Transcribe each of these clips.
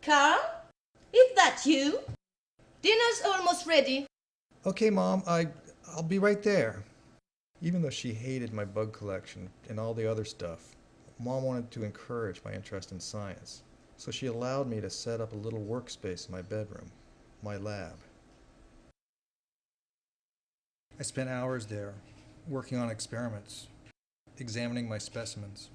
Carl, is that you? Dinner's almost ready. Okay, Mom, I'll be right there. Even though she hated my bug collection and all the other stuff, Mom wanted to encourage my interest in science. So she allowed me to set up a little workspace in my bedroom, my lab. I spent hours there, working on experiments, examining my specimens.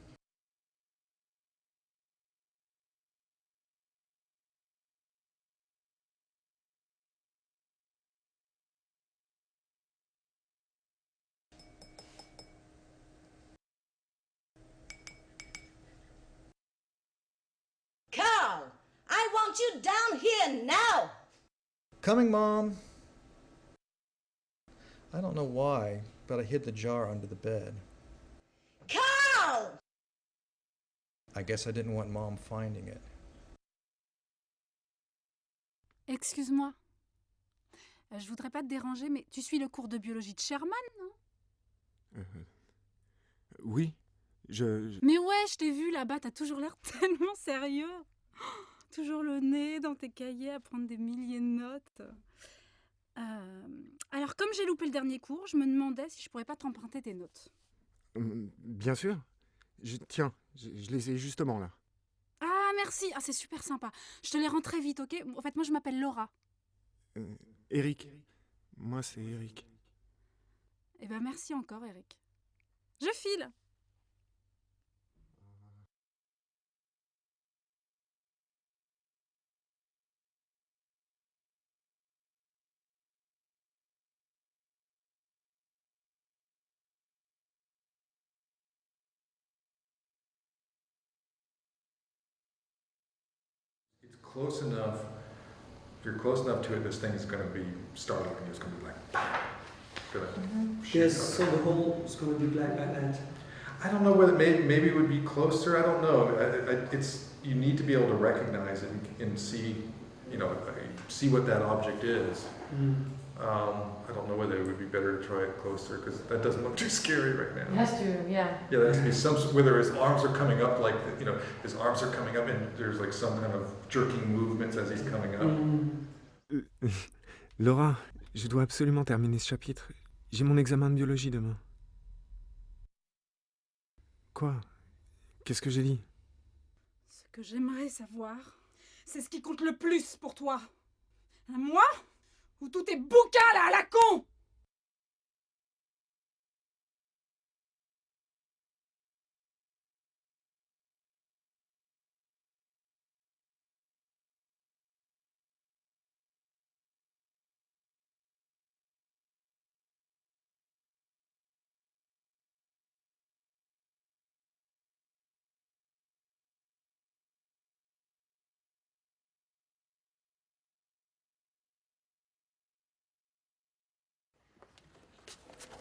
Carl, I want you down here now. Coming, Mom! I don't know why, but I hid the jar under the bed. Carl! I guess I didn't want Mom finding it. Excuse-moi. Je voudrais pas te déranger, mais tu suis le cours de biologie de Sherman, non? Oui, je... Mais ouais, je t'ai vu là-bas, t'as toujours l'air tellement sérieux. Toujours le nez dans tes cahiers à prendre des milliers de notes. Alors, comme j'ai loupé le dernier cours, je me demandais si je pourrais pas t'emprunter tes notes. Bien sûr. Tiens, je les ai justement là. Ah, merci. Ah, c'est super sympa. Je te les rends très vite, ok? En fait, moi, je m'appelle Laura. Eric. Moi, c'est Eric. Eh ben, merci encore, Eric. Je file. It's close enough. If you're close enough to it, this thing is going to be startling. It's going to be like, gonna shoot Yes, you. so the hole is going to be black like that. I don't know whether maybe it would be closer. I don't know. It's you need to be able to recognize it and see, see what that object is. I don't know whether it would be better to try it closer because that doesn't look too scary right now. It has to, yeah. Yeah, there has to be some whether his arms are coming up like his arms are coming up and there's like some kind of jerking movements as he's coming up. Laura, je dois absolument terminer ce chapitre. J'ai mon examen de biologie demain. Quoi? Qu'est-ce que j'ai dit? Ce que j'aimerais savoir, c'est ce qui compte le plus pour toi. Moi ou tous tes bouquins là à la con?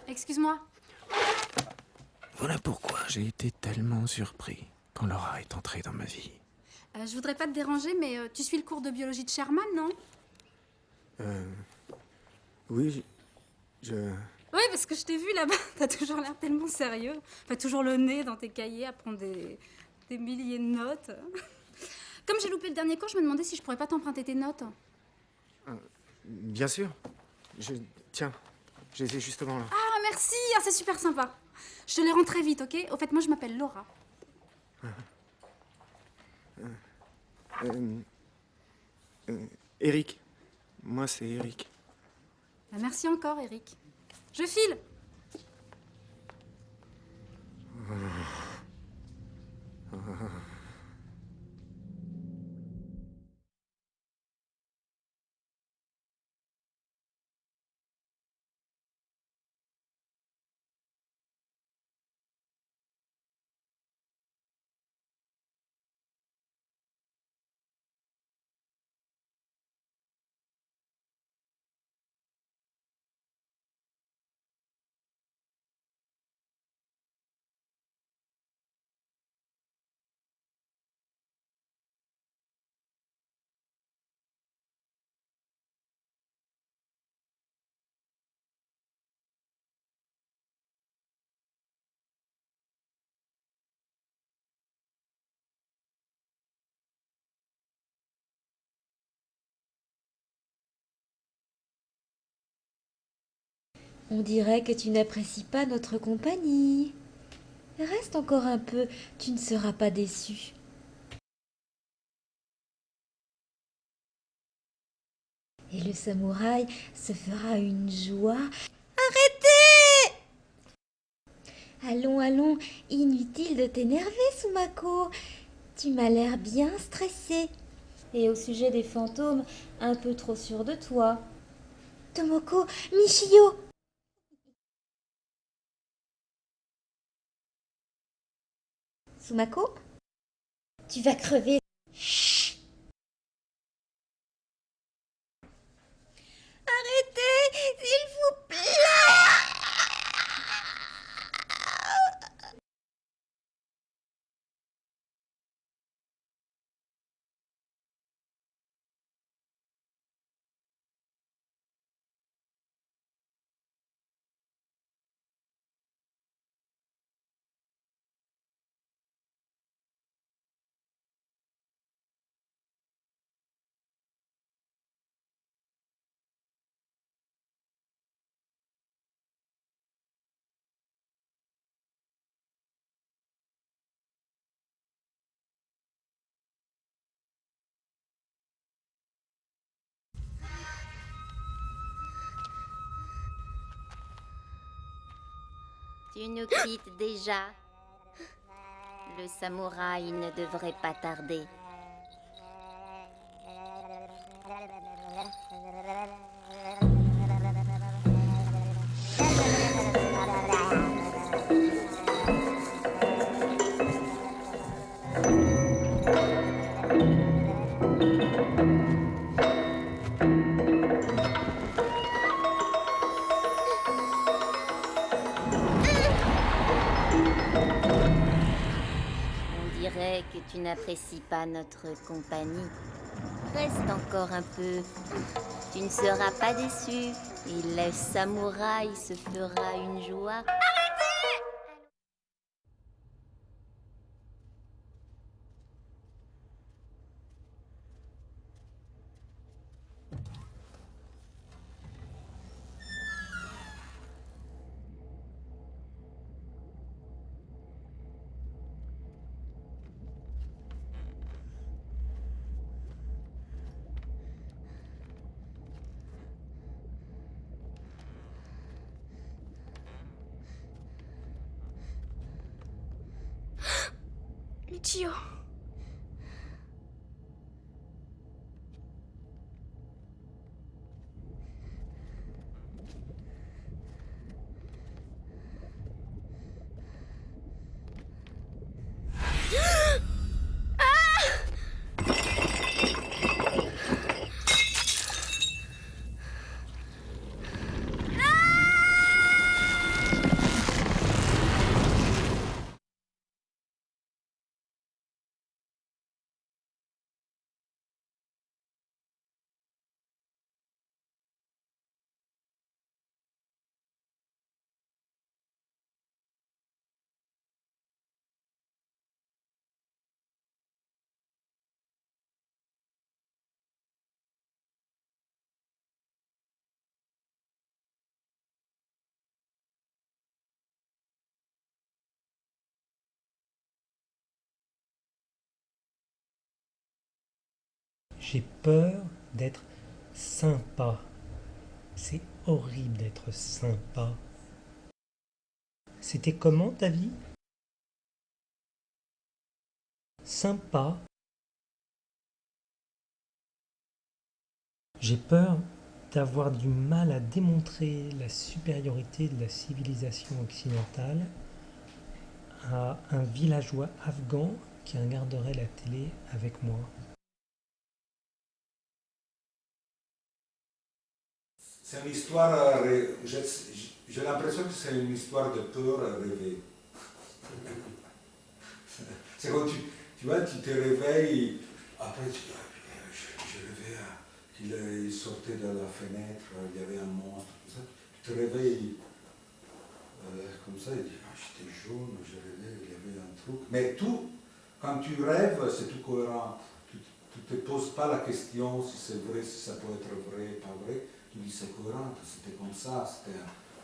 Excuse-moi. Voilà pourquoi j'ai été tellement surpris quand Laura est entrée dans ma vie. Je voudrais pas te déranger, mais tu suis le cours de biologie de Sherman, non? Oui, je... Oui, parce que je t'ai vu là-bas, t'as toujours l'air tellement sérieux. Enfin, toujours le nez dans tes cahiers à prendre des milliers de notes. Comme j'ai loupé le dernier cours, je me demandais si je pourrais pas t'emprunter tes notes. Bien sûr. Tiens, je les ai justement là. Ah, merci, ah, c'est super sympa. Je te les rends très vite, ok? Au fait, moi, je m'appelle Laura. Eric. Moi, c'est Eric. Ah, merci encore, Eric. Je file. On dirait que tu n'apprécies pas notre compagnie. Reste encore un peu, tu ne seras pas déçu. Et le samouraï se fera une joie. Arrêtez! Allons, allons, inutile de t'énerver, Sumako. Tu m'as l'air bien stressée. Et au sujet des fantômes, un peu trop sûre de toi. Tomoko, Michio! Sumako? Tu vas crever. Chut! Arrêtez, s'il vous plaît! Tu nous quittes déjà. Le samouraï ne devrait pas tarder. On dirait que tu n'apprécies pas notre compagnie. Reste encore un peu. Tu ne seras pas déçu. Et le samouraï se fera une joie. Lucio. J'ai peur d'être sympa. C'est horrible d'être sympa. C'était comment ta vie? Sympa. J'ai peur d'avoir du mal à démontrer la supériorité de la civilisation occidentale à un villageois afghan qui regarderait la télé avec moi. C'est une histoire, j'ai l'impression que c'est une histoire de peur rêvée. C'est quand tu vois, tu te réveilles, après tu dis, je rêvais qu'il sortait de la fenêtre, il y avait un monstre, tout ça. Tu te réveilles comme ça et tu dis, j'étais jaune, je rêvais, il y avait un truc. Mais tout, quand tu rêves, c'est tout cohérent. Tu ne te poses pas la question si c'est vrai, si ça peut être vrai, pas vrai. Tu dis c'est cohérent, c'était comme ça,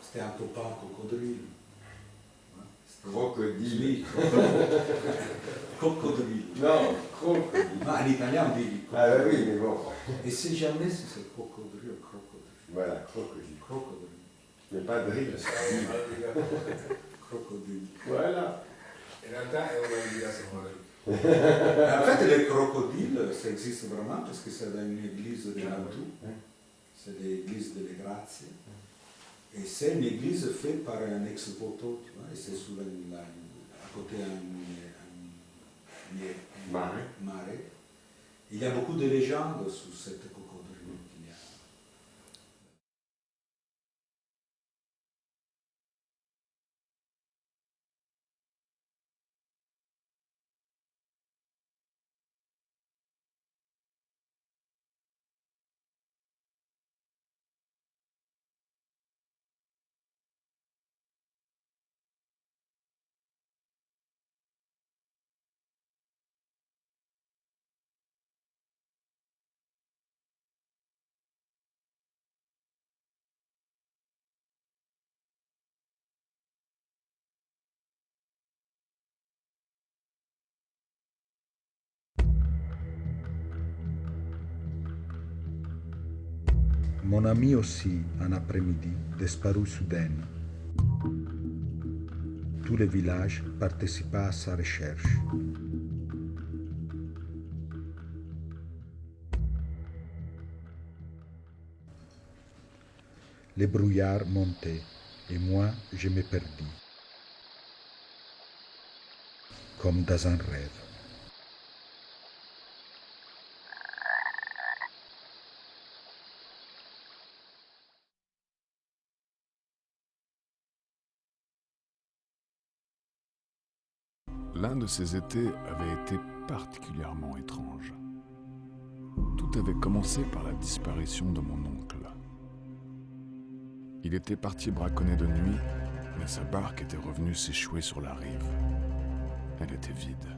c'était un copain crocodile. Crocodile. Crocodile. Non, crocodile. Non, en italien on dit crocodile. Ah bah oui, mais bon. Et c'est jamais si c'est crocodile ou crocodile. Voilà, crocodile. Crocodile. Mais pas de rire. Crocodile. Voilà. En fait, les crocodiles, ça existe vraiment parce que c'est dans une église de Mantoue. C'est l'église de la Grazie. Et c'est une église faite par un ex-voto, tu vois, et c'est sur à côté d'un marais. Il y a beaucoup de légendes sur cette crocodile qu'il y a. Mon ami aussi, un après-midi, disparu soudain. tout le village participa à sa recherche. Le brouillard montait et moi je me perdis, comme dans un rêve. L'un de ces étés avait été particulièrement étrange. Tout avait commencé par la disparition de mon oncle. Il était parti braconner de nuit, mais sa barque était revenue s'échouer sur la rive. Elle était vide.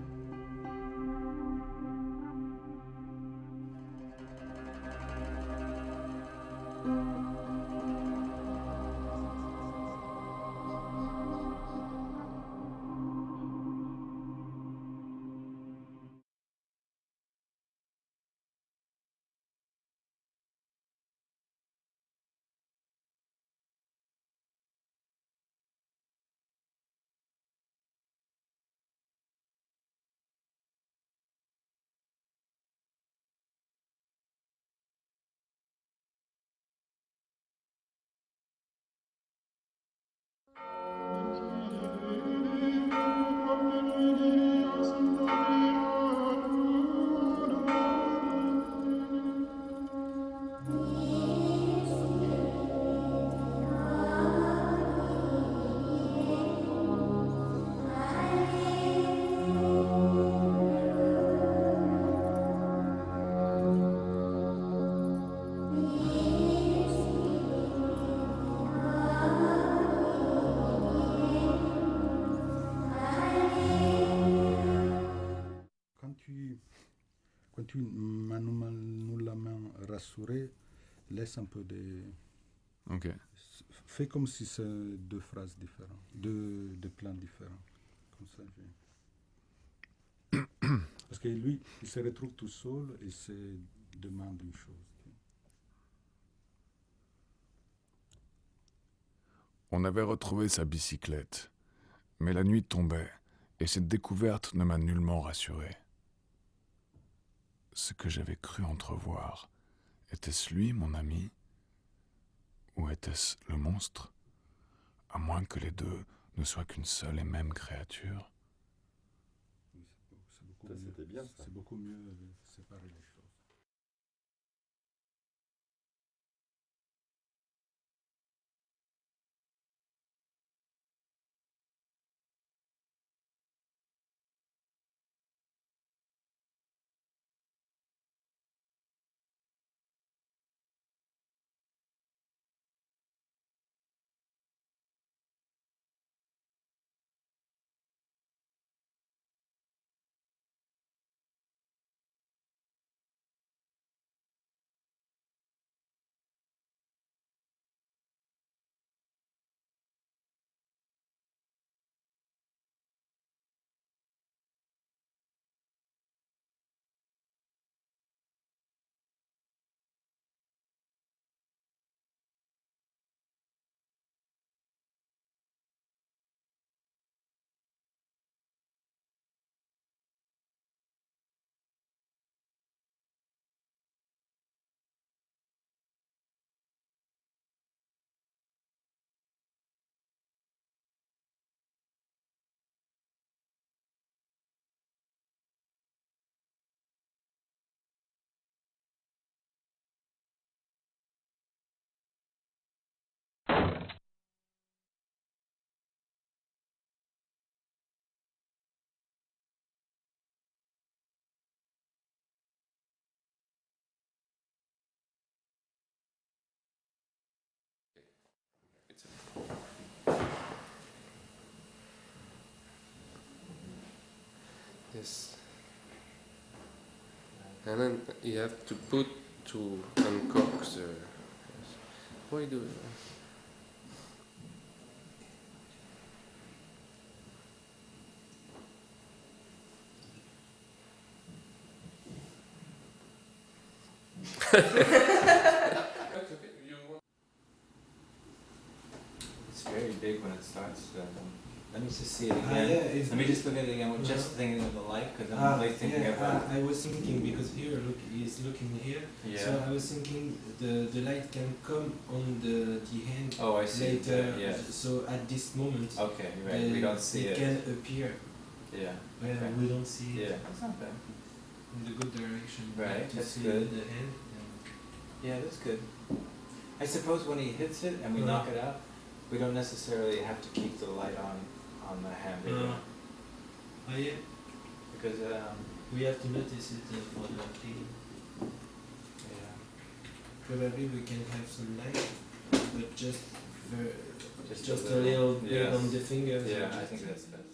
Quand tu manuellement rassuré, laisse un peu de... Ok. Fais comme si c'est deux phrases différentes, deux plans différents. Comme ça, Parce que lui, il se retrouve tout seul et se demande une chose. On avait retrouvé sa bicyclette, mais la nuit tombait et cette découverte ne m'a nullement rassuré. Ce que j'avais cru entrevoir, était-ce lui, mon ami, ou était-ce le monstre, à moins que les deux ne soient qu'une seule et même créature? C'était bien, ça. C'est beaucoup mieux de séparer les choses. Yes. And then you have to put to uncork the. Yes. Why do? It's very big when it starts. Let me just see it Yeah, again. it's Let me good. just look at it again. We're just thinking of the light because I'm really thinking yeah, about. I was thinking because here, look, he's looking here. Yeah. So I was thinking the light can come on the hand Oh, I see. later. Yeah. So at this moment, Okay, you're right. We don't see it it. can appear. Yeah. Well, Okay. we don't see it. Yeah, that's not bad. In the good direction. Right, To that's see good. the hand. Yeah, that's good. I suppose when he hits it and we knock it out, we don't necessarily have to keep the light on the hand. either. Oh yeah. Because We have to notice it for the cleaning. yeah. Probably we can have some light, but just Just a little bit yes. on the fingers. Yeah, I think that's best.